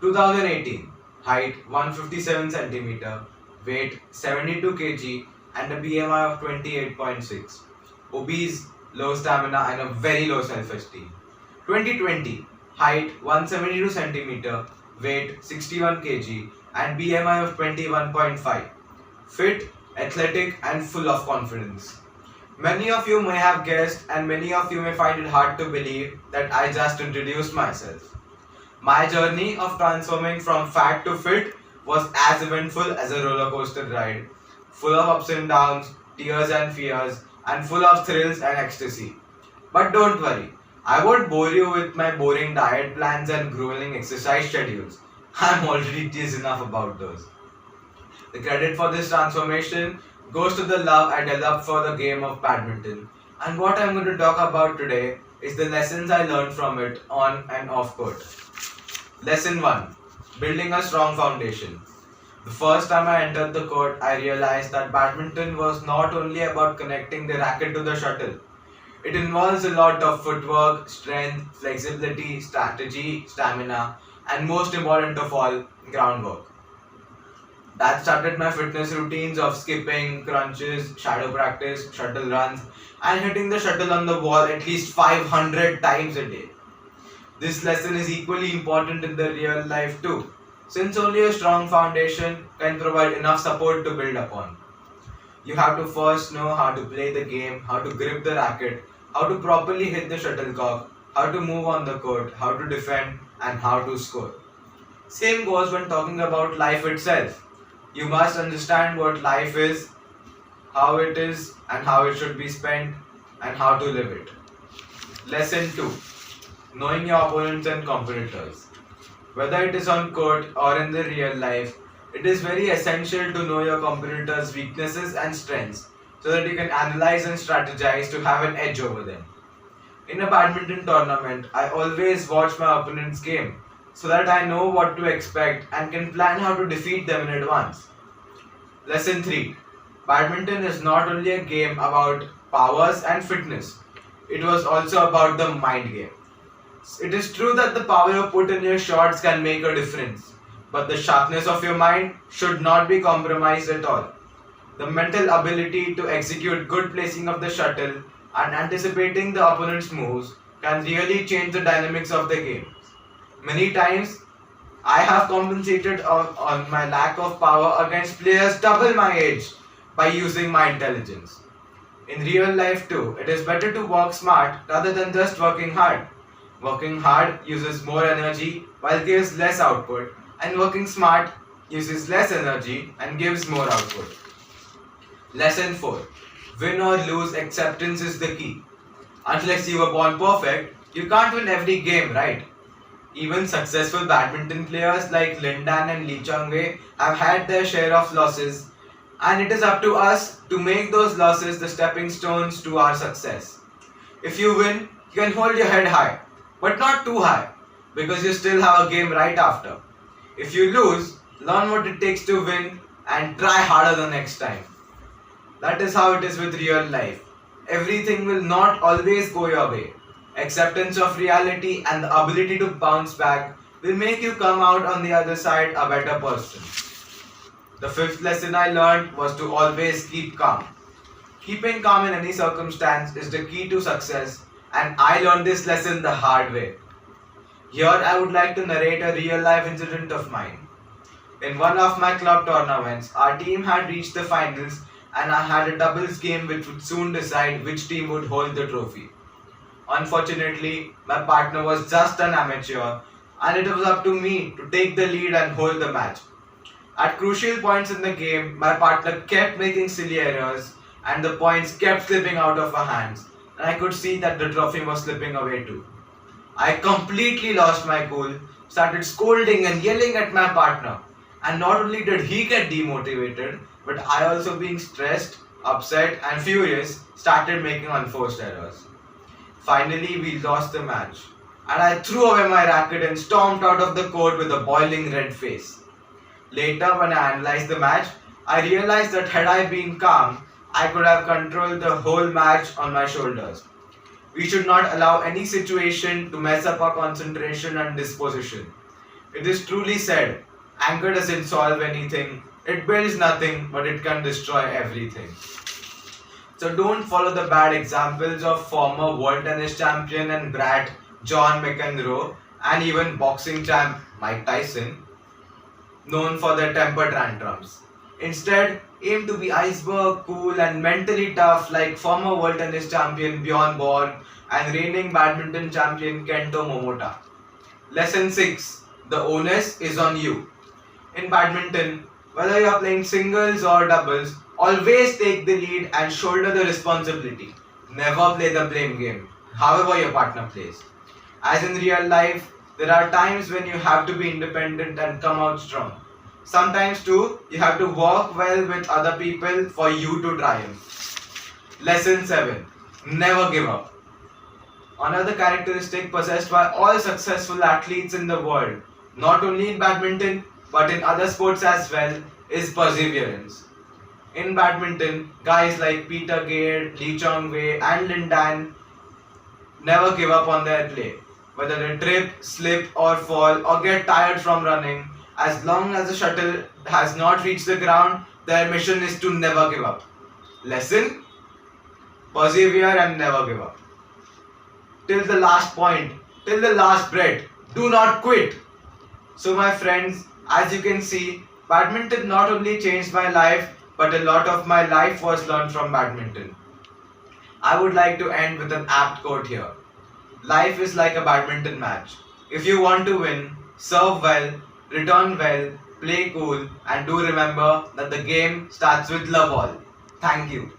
2018, height 157 centimeter, weight 72 kg and a BMI of 28.6. Obese, low stamina and a very low self-esteem. 2020, height 172 centimeter, weight 61 kg and BMI of 21.5. Fit, athletic and full of confidence. Many of you may have guessed and many of you may find it hard to believe that I just introduced myself. My journey of transforming from fat to fit was as eventful as a roller coaster ride, full of ups and downs, tears and fears, and full of thrills and ecstasy. But don't worry, I won't bore you with my boring diet plans and grueling exercise schedules. I'm already teased enough about those. The credit for this transformation goes to the love I developed for the game of badminton. And what I'm going to talk about today is the lessons I learned from it on and off court. Lesson 1. Building a strong foundation. The first time I entered the court, I realized that badminton was not only about connecting the racket to the shuttle. It involves a lot of footwork, strength, flexibility, strategy, stamina, and most important of all, groundwork. That started my fitness routines of skipping, crunches, shadow practice, shuttle runs, and hitting the shuttle on the wall at least 500 times a day. This lesson is equally important in the real life too, since only a strong foundation can provide enough support to build upon. You have to first know how to play the game, how to grip the racket, how to properly hit the shuttlecock, how to move on the court, how to defend, and how to score. Same goes when talking about life itself. You must understand what life is, how it is, and how it should be spent, and how to live it. Lesson 2. Knowing your opponents and competitors. Whether it is on court or in the real life, it is very essential to know your competitors' weaknesses and strengths so that you can analyze and strategize to have an edge over them. In a badminton tournament, I always watch my opponent's game so that I know what to expect and can plan how to defeat them in advance. Lesson 3. Badminton is not only a game about powers and fitness, it was also about the mind game. It is true that the power you put in your shots can make a difference, but the sharpness of your mind should not be compromised at all. The mental ability to execute good placing of the shuttle and anticipating the opponent's moves can really change the dynamics of the game. Many times, I have compensated on my lack of power against players double my age by using my intelligence. In real life too, it is better to work smart rather than just working hard. Working hard uses more energy while gives less output, and working smart uses less energy and gives more output. Lesson 4. Win or lose, acceptance is the key. Unless you were born perfect, you can't win every game, right? Even successful badminton players like Lindan and Lee Chong-wei have had their share of losses, and it is up to us to make those losses the stepping stones to our success. If you win, you can hold your head high, but not too high, because you still have a game right after. If you lose, learn what it takes to win and try harder the next time. That is how it is with real life. Everything will not always go your way. Acceptance of reality and the ability to bounce back will make you come out on the other side a better person. The fifth lesson I learned was to always keep calm. Keeping calm in any circumstance is the key to success, and I learned this lesson the hard way. Here I would like to narrate a real life incident of mine. In one of my club tournaments, our team had reached the finals and I had a doubles game which would soon decide which team would hold the trophy. Unfortunately, my partner was just an amateur and it was up to me to take the lead and hold the match. At crucial points in the game, my partner kept making silly errors and the points kept slipping out of our hands, and I could see that the trophy was slipping away too. I completely lost my cool, started scolding and yelling at my partner, and not only did he get demotivated, but I also, being stressed, upset and furious, started making unforced errors. Finally, we lost the match, and I threw away my racket and stormed out of the court with a boiling red face. Later, when I analyzed the match, I realized that had I been calm, I could have controlled the whole match on my shoulders. We should not allow any situation to mess up our concentration and disposition. It is truly said, anger doesn't solve anything, it builds nothing, but it can destroy everything. So don't follow the bad examples of former world tennis champion and brat John McEnroe and even boxing champ Mike Tyson, known for their temper tantrums. Instead, aim to be iceberg, cool and mentally tough like former world tennis champion Bjorn Borg and reigning badminton champion Kento Momota. Lesson 6. The onus is on you. In badminton, whether you are playing singles or doubles, always take the lead and shoulder the responsibility. Never play the blame game, however your partner plays. As in real life, there are times when you have to be independent and come out strong. Sometimes too, you have to work well with other people for you to triumph. Lesson 7. Never give up. Another characteristic possessed by all successful athletes in the world, not only in badminton but in other sports as well, is perseverance. In badminton, guys like Peter Gade, Lee Chong Wei and Lin Dan never give up on their play. Whether they trip, slip or fall or get tired from running, as long as the shuttle has not reached the ground, their mission is to never give up. Lesson? Persevere and never give up. Till the last point, till the last breath, do not quit. So my friends, as you can see, badminton not only changed my life, but a lot of my life was learned from badminton. I would like to end with an apt quote here. Life is like a badminton match. If you want to win, serve well, return well, play cool, and do remember that the game starts with love all. Thank you.